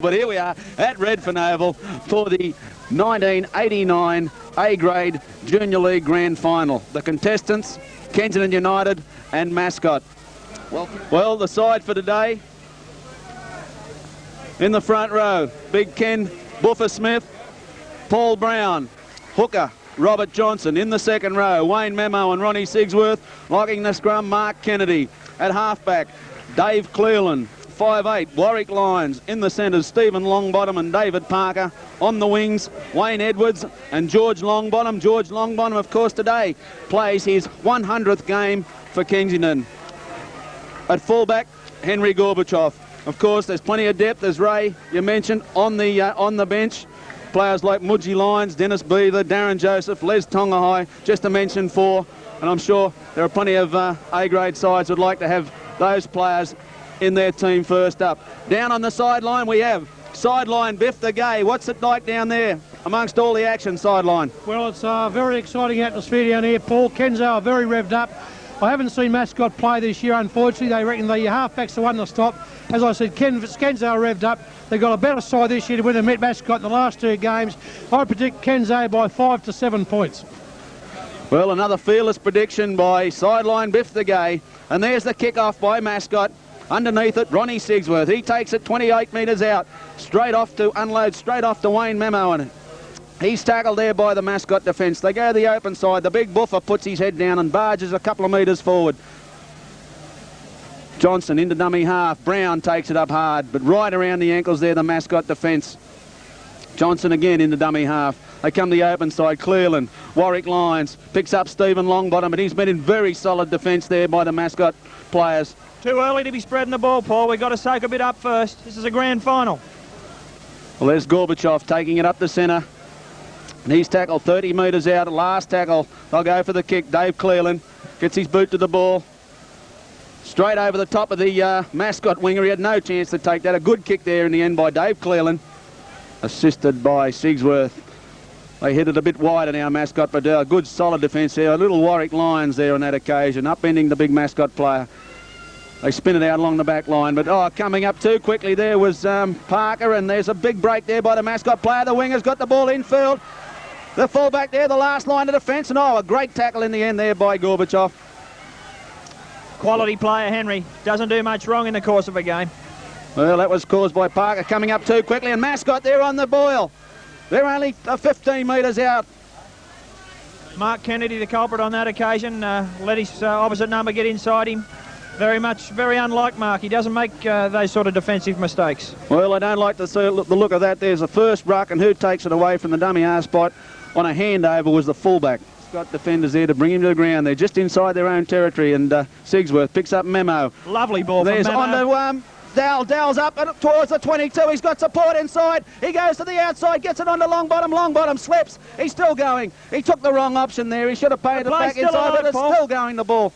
But here we are at Redfern Oval for the 1989 A-grade Junior League Grand Final. The contestants, Kensington United and Mascot. Well, the side for today, in the front row, Big Ken Buffer Smith, Paul Brown, hooker Robert Johnson. In the second row, Wayne Memo and Ronnie Sigsworth. Locking the scrum, Mark Kennedy. At halfback, Dave Clearland. 5'8", Warwick Lyons. In the centres, Stephen Longbottom and David Parker. On the wings, Wayne Edwards and George Longbottom. George Longbottom, of course, today plays his 100th game for Kensington. At fullback, Henry Gorbachev. Of course, there's plenty of depth, as Ray, you mentioned, on the bench. Players like Mudgee Lyons, Dennis Beaver, Darren Joseph, Les Tongahai, just to mention four. And I'm sure there are plenty of A-grade sides who'd like to have those players in their team first up. Down on the sideline we have sideline Biff the Gay. What's it like down there amongst all the action sideline? Well, it's a very exciting atmosphere down here, Paul. Kenzo are very revved up. I haven't seen Mascot play this year, unfortunately. They reckon the halfbacks the one to stop. As I said, Kenzo are revved up. They've got a better side this year to win than met Mascot in the last two games. I predict Kenzo by 5 to 7 points. Well, another fearless prediction by sideline Biff the Gay. And there's the kick-off by Mascot. Underneath it, Ronnie Sigsworth. He takes it 28 metres out. Straight off to unload, straight off to Wayne Memo. And he's tackled there by the Mascot defence. They go to the open side. The big buffer puts his head down and barges a couple of metres forward. Johnson into dummy half. Brown takes it up hard, but right around the ankles there, the Mascot defence. Johnson again into dummy half. They come to the open side. Clearland, Warwick Lyons picks up Stephen Longbottom, but he's been in very solid defence there by the Mascot players. Too early to be spreading the ball, Paul. We've got to soak a bit up first. This is a grand final. Well, there's Gorbachev taking it up the centre. And he's tackled 30 metres out. Last tackle. They'll go for the kick. Dave Clearland gets his boot to the ball. Straight over the top of the Mascot winger. He had no chance to take that. A good kick there in the end by Dave Clearland. Assisted by Sigsworth. They hit it a bit wider now, Mascot, but a good solid defence there. A little Warwick Lyons there on that occasion, upending the big Mascot player. They spin it out along the back line, but coming up too quickly there was Parker, and there's a big break there by the Mascot player. The winger's got the ball infield. The fullback there, the last line of defence, and a great tackle in the end there by Gorbachev. Quality player, Henry. Doesn't do much wrong in the course of a game. Well, that was caused by Parker coming up too quickly, and Mascot there on the boil. They're only 15 metres out. Mark Kennedy, the culprit on that occasion, let his opposite number get inside him. Very unlike Mark. He doesn't make those sort of defensive mistakes. Well, I don't like to see the look of that. There's the first ruck, and who takes it away from the dummy half spot on a handover was the fullback. Got defenders there to bring him to the ground. They're just inside their own territory, and Sigsworth picks up Memo. Lovely ball from Memo. There's on to Dell's up and towards the 22. He's got support inside. He goes to the outside, gets it onto Longbottom. Longbottom slips. He's still going. He took the wrong option there. He should have paid it back inside, but it's still going the ball.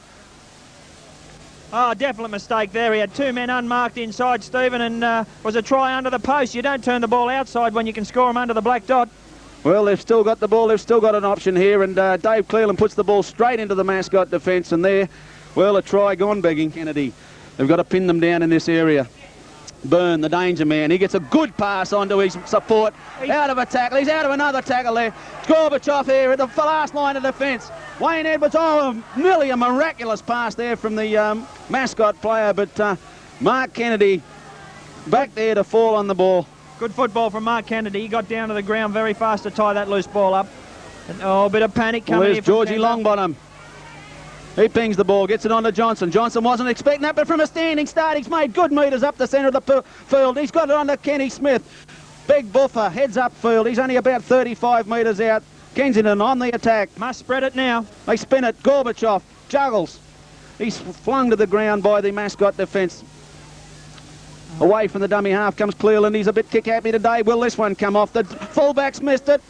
Oh, definite mistake there. He had two men unmarked inside, Stephen, and was a try under the post. You don't turn the ball outside when you can score them under the black dot. Well, they've still got the ball. They've still got an option here, and Dave Clearland puts the ball straight into the Mascot defence, and there, well, a try gone begging. Kennedy. They've got to pin them down in this area. Byrne, the danger man. He gets a good pass onto his support. Out of a tackle. He's out of another tackle there. Gorbachev here at the last line of defence. Wayne Edwards, nearly a miraculous pass there from the Mascot player, but Mark Kennedy back there to fall on the ball. Good football from Mark Kennedy. He got down to the ground very fast to tie that loose ball up. And, a bit of panic coming here from Georgie Longbottom. He pings the ball, gets it on to Johnson. Johnson wasn't expecting that, but from a standing start, he's made good metres up the centre of the field. He's got it on to Kenny Smith. Big buffer, heads up field. He's only about 35 metres out. Kensington on the attack. Must spread it now. They spin it. Gorbachev juggles. He's flung to the ground by the Mascot defence. Away from the dummy half comes Clearland. He's a bit kick-happy today. Will this one come off? The fullback's missed it.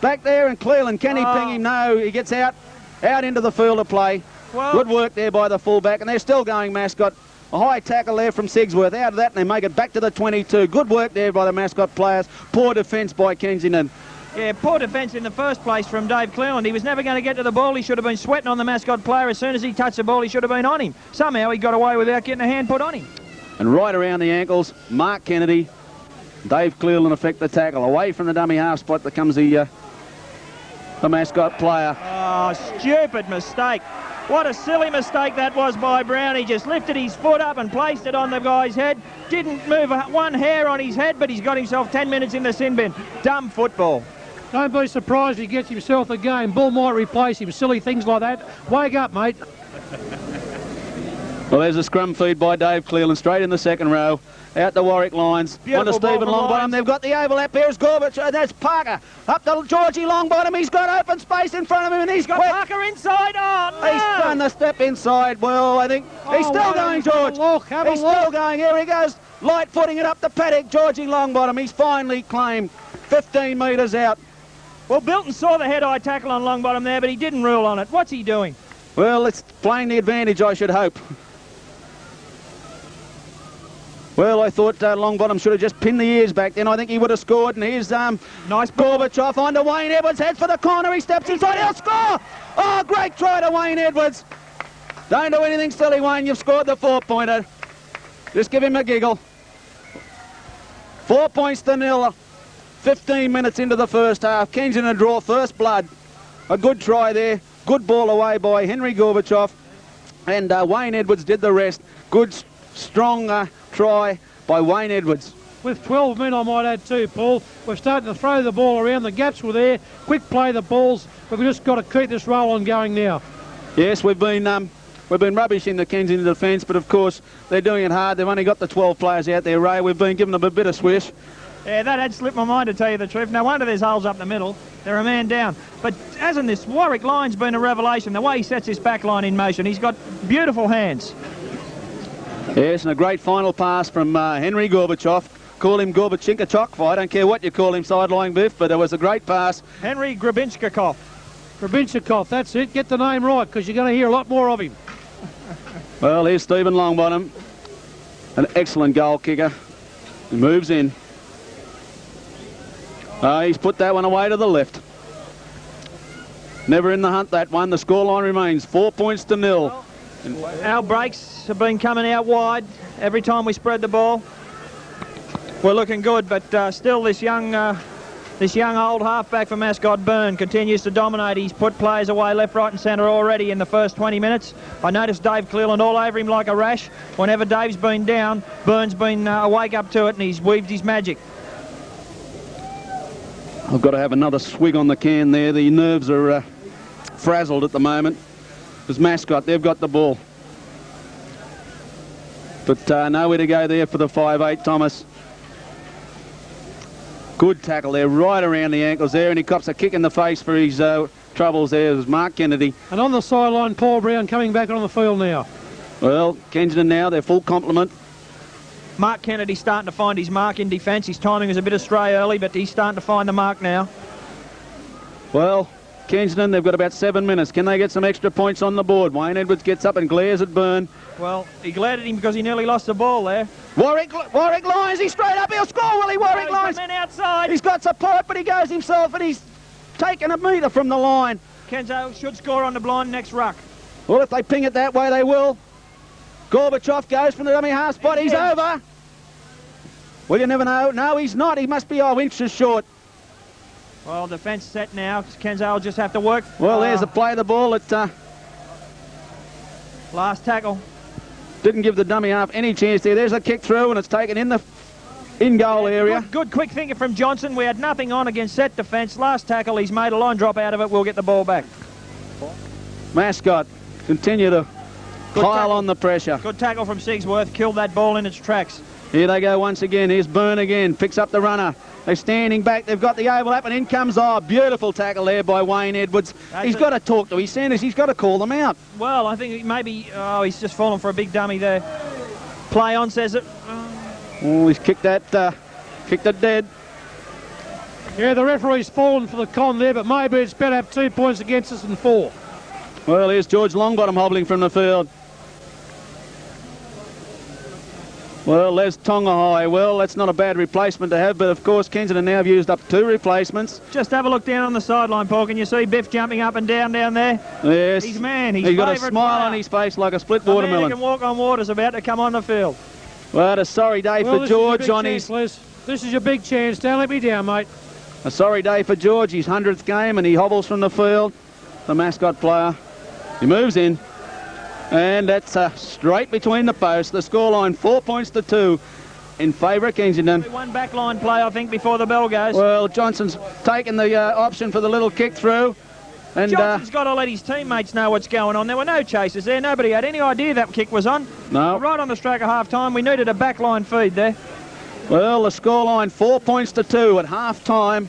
Back there, and Clearland. Can he ping him? No, he gets out into the field of play. Well, good work there by the fullback, and they're still going Mascot. A high tackle there from Sigsworth. Out of that, and they make it back to the 22. Good work there by the Mascot players. Poor defence by Kensington. Yeah, poor defence in the first place from Dave Clearland. He was never going to get to the ball. He should have been sweating on the Mascot player. As soon as he touched the ball, he should have been on him. Somehow he got away without getting a hand put on him. And right around the ankles, Mark Kennedy Dave Cleland effect the tackle. Away from the dummy half spot that comes the Mascot player. Oh, stupid mistake. What a silly mistake that was by Brown. He just lifted his foot up and placed it on the guy's head. Didn't move one hair on his head, but he's got himself 10 minutes in the sin bin. Dumb football. Don't be surprised if he gets himself a game. Bull might replace him. Silly things like that. Wake up, mate. Well, there's a scrum feed by Dave Cleland, straight in the second row. Out the Warwick lines. Beautiful On to Stephen Longbottom. They've got the overlap. There's Gorbachev. That's Parker. Up to Georgie Longbottom. He's got open space in front of him, and he's got Parker inside. Oh, no. He's done the step inside. Well, I think he's still going, George. He's still going. Here he goes. Light footing it up the paddock. Georgie Longbottom. He's finally claimed 15 metres out. Well, Bilton saw the head-eye tackle on Longbottom there, but he didn't rule on it. What's he doing? Well, it's playing the advantage, I should hope. Well, I thought Longbottom should have just pinned the ears back then. I think he would have scored. And here's nice Gorbachev on to Wayne Edwards. Heads for the corner. He steps inside. He'll score. Oh, great try to Wayne Edwards. Don't do anything silly, Wayne. You've scored the 4-pointer. Just give him a giggle. 4 points to nil. 15 minutes into the first half. Kensington draw first blood. A good try there. Good ball away by Henry Gorbachev. And Wayne Edwards did the rest. Good, strong try by Wayne Edwards. With 12 men, I might add too, Paul. We're starting to throw the ball around. The gaps were there. Quick play the balls. We've just got to keep this roll on going now. Yes, we've been rubbish in the Kensington defence, but of course they're doing it hard. They've only got the 12 players out there, Ray. We've been giving them a bit of swish. Yeah, that had slipped my mind, to tell you the truth. No wonder there's holes up the middle. They're a man down. But hasn't this Warwick line's been a revelation? The way he sets his back line in motion. He's got beautiful hands. Yes, and a great final pass from Henry Gorbachev. Call him Gorbachinkachok. I don't care what you call him, sideline Biff, but it was a great pass. Henry Grabinchikov. Grabinchikov, that's it. Get the name right, because you're going to hear a lot more of him. Well, here's Stephen Longbottom. An excellent goal kicker. He moves in. He's put that one away to the left. Never in the hunt, that one. The scoreline remains 4 points to nil. Our breaks have been coming out wide every time we spread the ball. We're looking good, but still this young old halfback for Mascot, Byrne, continues to dominate. He's put players away left, right and centre already in the first 20 minutes. I noticed Dave Cleland all over him like a rash. Whenever Dave's been down, Byrne's been awake up to it, and he's weaved his magic. I've got to have another swig on the can there. The nerves are frazzled at the moment. Because Mascot, they've got the ball. But nowhere to go there for the 5'8", Thomas. Good tackle there, right around the ankles there, and he cops a kick in the face for his troubles there. It was Mark Kennedy. And on the sideline, Paul Brown coming back on the field now. Well, Kensington now, their full complement. Mark Kennedy starting to find his mark in defence. His timing was a bit astray early, but he's starting to find the mark now. Well, Kensington, they've got about 7 minutes. Can they get some extra points on the board? Wayne Edwards gets up and glares at Byrne. Well, he glared at him because he nearly lost the ball there. Warwick lines, he's straight up, he'll score, will he? Warwick lines. Men outside. He's got support, but he goes himself, and he's taken a metre from the line. Kenzo should score on the blind next ruck. Well, if they ping it that way, they will. Gorbachev goes from the dummy half spot. He's over. Well, you never know. No, he's not. He must be inches short. Well, defence set now. Kenzo will just have to work. Well, there's a play of the ball that last tackle. Didn't give the dummy half any chance there. There's a kick through, and it's taken in the in-goal area. Good quick thinking from Johnson. We had nothing on against set defence. Last tackle, he's made a line drop out of it. We'll get the ball back. Mascot continue to pile on the pressure. Good tackle from Sigsworth. Killed that ball in its tracks. Here they go once again. Here's Byrne again. Picks up the runner. They're standing back. They've got the overlap, and in comes, beautiful tackle there by Wayne Edwards. He's got to talk to his centres. He's got to call them out. Well, I think maybe, he's just fallen for a big dummy there. Play on, says it. Oh, he's kicked it dead. Yeah, the referee's fallen for the con there, but maybe it's better to have 2 points against us than 4. Well, here's George Longbottom hobbling from the field. Well, there's Tonga High. Well, that's not a bad replacement to have, but of course Kensington now have used up 2 replacements. Just have a look down on the sideline, Paul. Can you see Biff jumping up and down there? Yes. He's man. He's got a smile on his face like a split watermelon. Man who can walk on water's about to come on the field. Well, a sorry day for George on his This is your big chance. Don't let me down, mate. A sorry day for George, his 100th game, and he hobbles from the field. The Mascot player. He moves in. And that's straight between the posts. The scoreline 4 points to 2 in favour of Kensington. One backline play, I think, before the bell goes. Well, Johnson's taken the option for the little kick through. And Johnson's got to let his teammates know what's going on. There were no chasers there. Nobody had any idea that kick was on. No. Right on the stroke of half-time. We needed a backline feed there. Well, the scoreline 4 points to 2 at half-time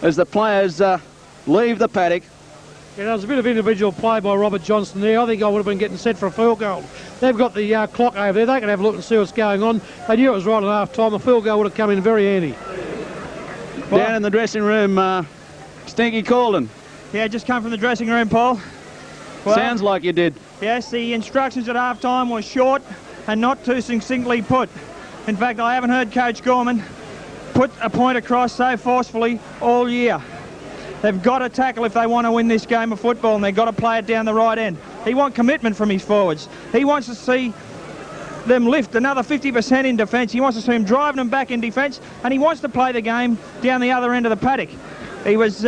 as the players leave the paddock. Yeah, there was a bit of individual play by Robert Johnson there. I think I would have been getting set for a field goal. They've got the clock over there. They can have a look and see what's going on. They knew it was right at half-time. A field goal would have come in very handy. Down in the dressing room, Stinky Calden. Yeah, just come from the dressing room, Paul. Well, sounds like you did. Yes, the instructions at half-time were short and not too succinctly put. In fact, I haven't heard Coach Gorman put a point across so forcefully all year. They've got to tackle if they want to win this game of football, and they've got to play it down the right end. He wants commitment from his forwards. He wants to see them lift another 50% in defence. He wants to see them driving them back in defence, and he wants to play the game down the other end of the paddock. He was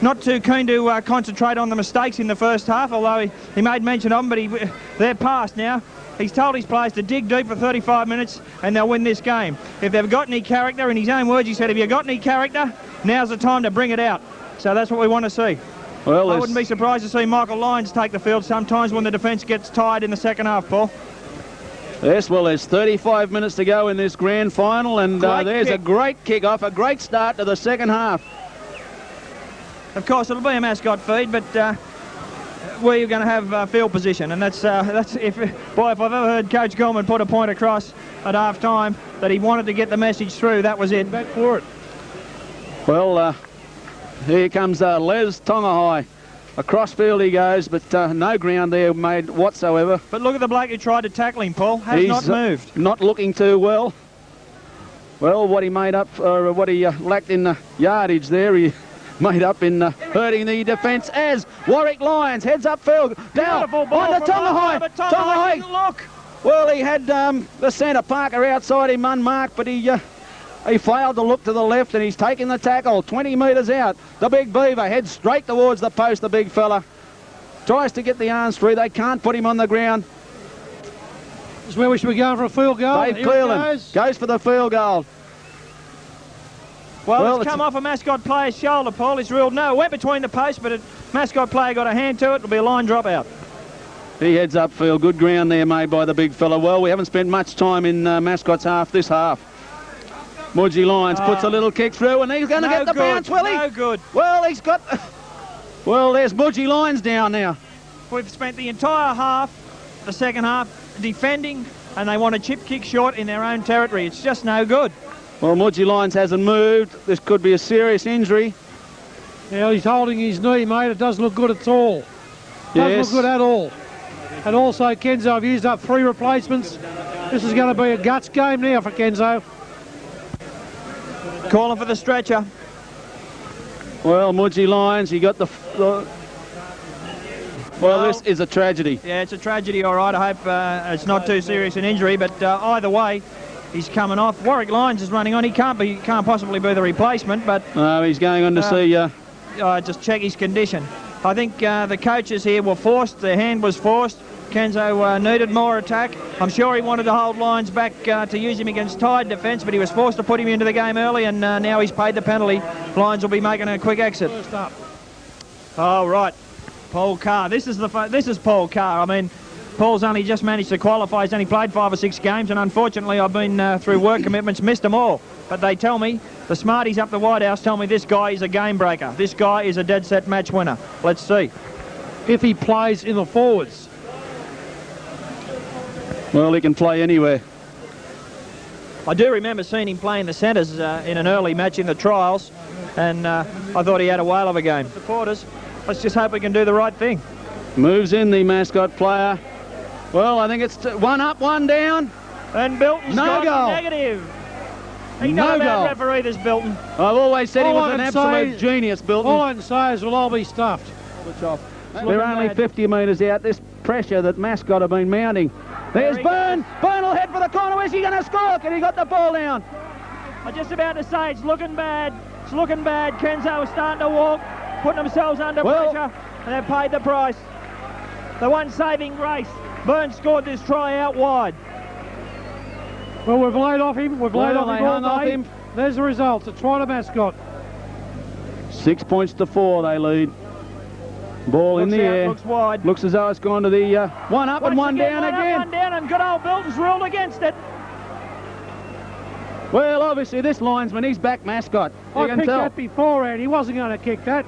not too keen to concentrate on the mistakes in the first half, although he made mention of them, but they're past now. He's told his players to dig deep for 35 minutes and they'll win this game. If they've got any character, in his own words, he said, if you've got any character, now's the time to bring it out. So that's what we want to see. Well, I wouldn't be surprised to see Michael Lyons take the field sometimes when the defence gets tired in the second half, Paul. Yes, well, there's 35 minutes to go in this grand final, and there's a great kick-off, a great start to the second half. Of course, it'll be a Mascot feed, but we're going to have field position, and that's if I've ever heard Coach Gorman put a point across at half-time that he wanted to get the message through, that was it. Back for it. Well, here comes Les Tongahai. Across field he goes, but no ground there made whatsoever. But look at the bloke who tried to tackle him, Paul. He's not moved. Not looking too well. Well, what he made up, or what he lacked in yardage there, he made up in hurting the defence as Warwick Lyons heads upfield. Down on the Tongahai. Tongahai, look. Well, he had the centre Parker outside him unmarked, but he failed to look to the left, and he's taking the tackle 20 metres out. The big beaver heads straight towards the post, the big fella. Tries to get the arms free. They can't put him on the ground. This is where we should be going for a field goal. Dave Cleland goes for the field goal. Well, it's come off a Mascot player's shoulder, Paul. It's ruled no. It went between the posts, but a Mascot player got a hand to it. It'll be a line drop out. He heads upfield. Good ground there made by the big fella. Well, we haven't spent much time in Mascot's half this half. Mudgee Lyons puts a little kick through, and he's going to get the bounce, will he? No good. Well, he's got... Well, there's Mudgee Lyons down now. We've spent the entire half, the second half, defending, and they want a chip kick short in their own territory. It's just no good. Well, Mudgee Lyons hasn't moved. This could be a serious injury. Yeah, he's holding his knee, mate. It doesn't look good at all. Doesn't look good at all. And also, Kenzo have used up 3 replacements. This is going to be a guts game now for Kenzo. Calling for the stretcher. Well, Mudgee Lyons, he got the... Well, this is a tragedy. Yeah, it's a tragedy, all right. I hope it's not too serious an injury, but either way, he's coming off. Warwick Lyons is running on. He can't possibly be the replacement, but... No, he's going on to see... just check his condition. I think the coaches here were forced. Their hand was forced. Kenzo needed more attack. I'm sure he wanted to hold Lyons back to use him against tied defence, but he was forced to put him into the game early, and now he's paid the penalty. Lyons will be making a quick exit. First up. Oh, right. Paul Carr. This is Paul Carr. I mean, Paul's only just managed to qualify. He's only played 5 or 6 games, and unfortunately I've been through work commitments, missed them all. But they tell me, the smarties up the White House tell me this guy is a game breaker. This guy is a dead set match winner. Let's see. If he plays in the forwards. Well, he can play anywhere. I do remember seeing him play in the centres in an early match in the trials, and I thought he had a whale of a game. Supporters, let's just hope we can do the right thing. Moves in the Mascot player. Well, I think it's 1 up, 1 down. And Bilton's got goal. Negative. He knows about referee, this Bilton. I've always said he was an absolute genius, Bilton. All I can say is we'll all be stuffed. Switch off. They're only 50 metres out. This pressure that Mascot have been mounting. There's Byrne. Byrne will head for the corner. Is he going to score? Can he got the ball down? I'm just about to say it's looking bad. It's looking bad. Kenzo is starting to walk, putting themselves under pressure, and they've paid the price. The one saving grace. Burns scored this try out wide. Well, we've laid off him. We've laid off him all off day. him. There's the result. A try to Mascot. 6 points to 4 they lead. Ball in the air. Looks wide. Looks as though it's gone to the one up and one down again. One down, and good old Bilton's ruled against it. Well, obviously this linesman, he's back Mascot. You I can picked tell. that beforehand. He wasn't going to kick that.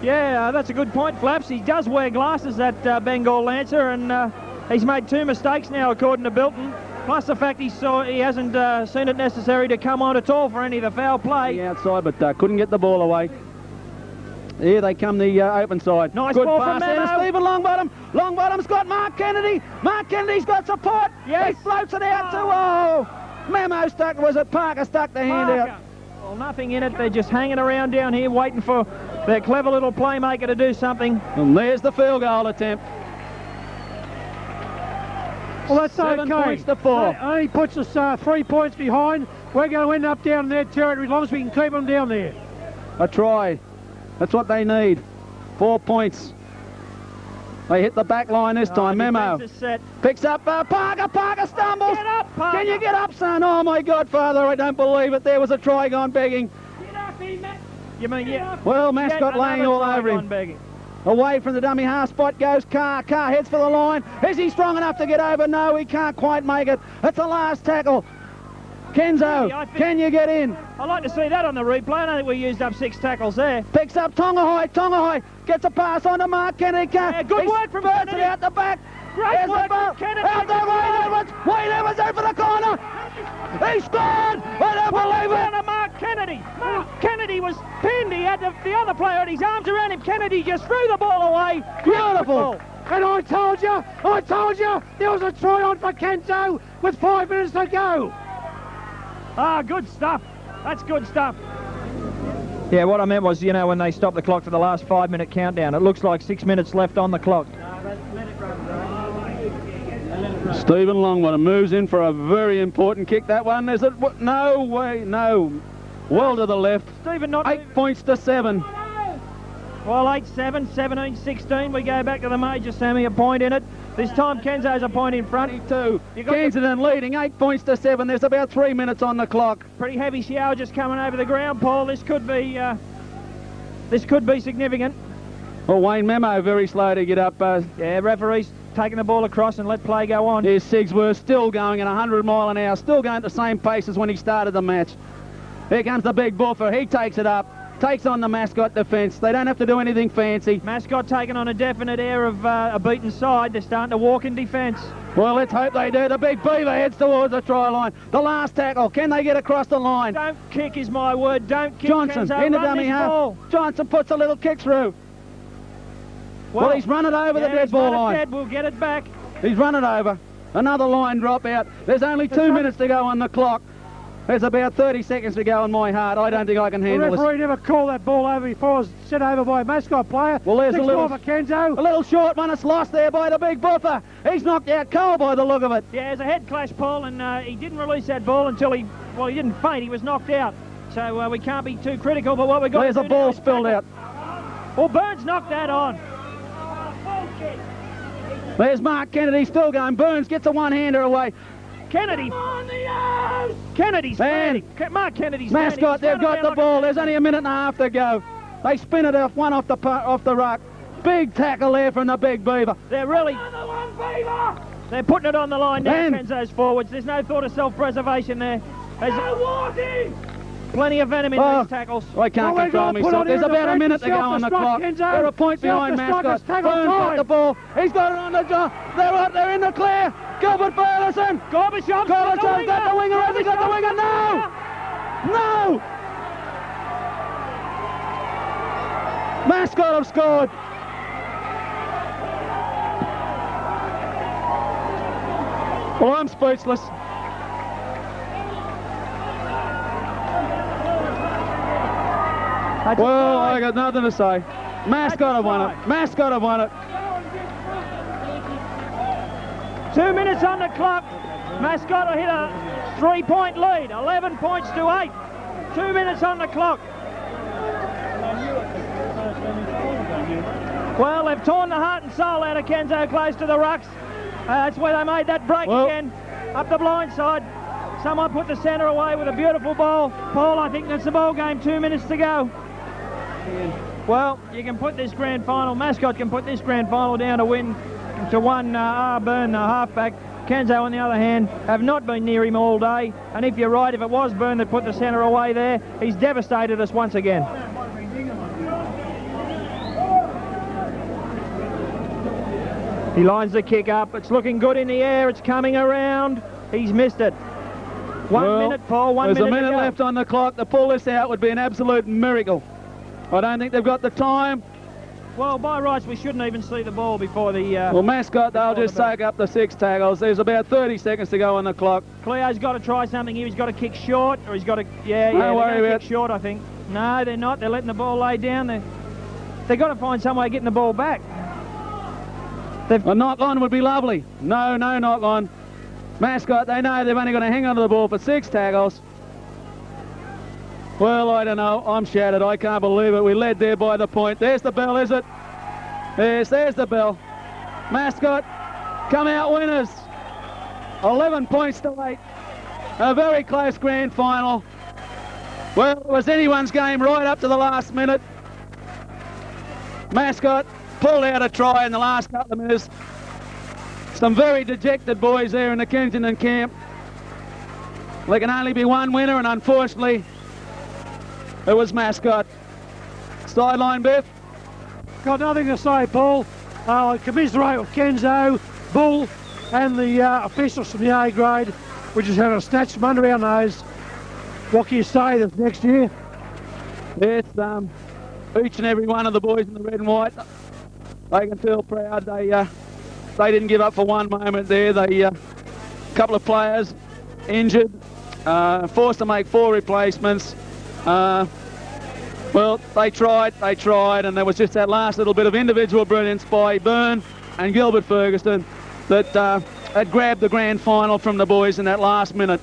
Yeah, that's a good point, Flaps. He does wear glasses, that Bengal Lancer, and he's made 2 mistakes now, according to Bilton. Plus the fact he hasn't seen it necessary to come on at all for any of the foul play. The outside, but couldn't get the ball away. Here they come, the open side. Nice Good ball pass from there to Memo. Stephen Longbottom. Longbottom's got Mark Kennedy. Mark Kennedy's got support. Yes. He floats it out to, oh, Memo stuck, was it Parker stuck the hand out? Well, nothing in it. They're just hanging around down here waiting for their clever little playmaker to do something. And there's the field goal attempt. Well, that's 7 okay. points to 4. That only puts us 3 points behind. We're going to end up down in their territory as long as we can keep them down there. A try. That's what they need. 4 points. They hit the back line this time. Memo Defense is set. picks up Parker. Parker stumbles. Get up, Parker. Can you get up, son? Oh, my God, Father, I don't believe it. There was a try gone begging. Get up, you mean, yeah. Well, Mascot laying all over him. Begging. Away from the dummy half spot goes Carr. Carr heads for the line. Is he strong enough to get over? No, he can't quite make it. It's the last tackle. Kenzo, can you get in? I'd like to see that on the replay. I don't think we used up 6 tackles there. Picks up Tongahoe. Tongahoe gets a pass on to Mark Kennedy. Yeah, good work from Kennedy. It out the back. Great There's work the ball. from Kennedy. Out the Wade Edwards over the corner. He scored. I don't believe Down it. to Mark Kennedy. Mark Kennedy was pinned. He had the other player had his arms around him. Kennedy just threw the ball away. Beautiful. And I told you, there was a try on for Kenzo with 5 minutes to go. Ah, good stuff. That's good stuff. Yeah, what I meant was, you know, when they stopped the clock for the last 5-minute countdown, it looks like 6 minutes left on the clock. Stephen Longbottom moves in for a very important kick. That one, is it? No way, no. Well to the left. Stephen not 8 points to 7. Well, 8-7, 17-16. We go back to the major, Sammy, a point in it. This time Kenzo's a point in front. 22. Kensington leading 8 points to 7. There's about 3 minutes on the clock. Pretty heavy shower just coming over the ground, Paul. This could be significant. Well, Wayne Memo very slow to get up. Yeah, referee's taking the ball across and let play go on. Here's Sigsworth still going at 100 mile an hour, still going at the same pace as when he started the match. Here comes the big buffer. He takes it up. Takes on the Mascot defence. They don't have to do anything fancy. Mascot taking on a definite air of a beaten side. They're starting to walk in defence. Well, let's hope they do. The big beaver heads towards the try line. The last tackle. Can they get across the line? Don't kick is my word. Don't kick. Johnson Kenzo, in the run dummy this half. ball. Johnson puts a little kick through. Well, he's run it over the dead ball line. Dead. We'll get it back. He's run it over. Another line drop out. There's only 2 minutes to go on the clock. There's about 30 seconds to go on my heart. I don't think I can handle The this. referee never called that ball over before. It was sent over by a Mascot player. Well, there's 6 a little more for Kenzo. A little short one. It's lost there by the big buffer. He's knocked out cold by the look of it. Yeah, there's a head clash, Paul, and he didn't release that ball until he didn't faint. He was knocked out. So we can't be too critical, but what we've got There's to a do ball now is spilled out. Well, Burns knocked that on. There's Mark Kennedy still going. Burns gets a one-hander away. Kennedy. Kennedy's Man. standing. Mark Kennedy's Mascot, standing. they've got the ball. There's only a minute and a half to go. They spin it off, one off the ruck. Big tackle there from the big beaver. They're really... They're putting it on the line now, Man. Kenzo's forwards. There's no thought of self-preservation there. There's plenty of venom in these tackles. I can't Well, control we're gonna put myself. on There's here about a defence minute to go on the self-destruct, clock. Kenzo. They're a point behind Self-destruct, Mascot. let's tackle Burns got time. the ball. He's got it on the jaw. They're in the clear. Gilbert Burleson. Gorbachev's got the winger. Has he got the winger? No! No! Mascot have scored. Well, I'm speechless. Well, I got nothing to say. Mascot have won it. Mascot have won it. 2 minutes on the clock. Mascot will hit a 3-point lead, 11 points to 8. 2 minutes on the clock. Well, they've torn the heart and soul out of Kenzo close to the rucks. That's where they made that break again, up the blind side. Someone put the centre away with a beautiful ball. Paul, I think that's the ball game, 2 minutes to go. Well, you can put this grand final, Mascot can put this grand final down to win to one Burn, the halfback. Kenzo, on the other hand, have not been near him all day. And if you're right, if it was Burn that put the centre away there, he's devastated us once again. He lines the kick up. It's looking good in the air. It's coming around. He's missed it. 1 minute, Paul. 1 minute. There's a minute left on the clock. To pull this out would be an absolute miracle. I don't think they've got the time. Well, by rights, we shouldn't even see the ball before the... well, Mascot, they'll just soak up the 6 tackles. There's about 30 seconds to go on the clock. Cleo's got to try something here. He's got to kick short, or he's got to... Yeah, Don't worry they're about kick short, I think. No, they're not. They're letting the ball lay down. They've got to find some way of getting the ball back. A knock on would be lovely. No knock on. Mascot, they know they've only got to hang on to the ball for 6 tackles. Well, I don't know. I'm shattered. I can't believe it. We led there by the point. There's the bell, is it? Yes, there's the bell. Mascot, come out winners. 11 points to 8. A very close grand final. Well, it was anyone's game right up to the last minute. Mascot pulled out a try in the last couple of minutes. Some very dejected boys there in the Kensington camp. There can only be one winner, and unfortunately, it was Mascot. Sideline, Biff. Got nothing to say, Paul. I commiserate with Kenzo, Bull, and the officials from the A grade. We just had a snatch from under our nose. What can you say this next year? Yes, each and every one of the boys in the red and white, they can feel proud. They didn't give up for one moment there. They couple of players injured, forced to make 4 replacements. Well, they tried, and there was just that last little bit of individual brilliance by Byrne and Gilbert Ferguson that had grabbed the grand final from the boys in that last minute.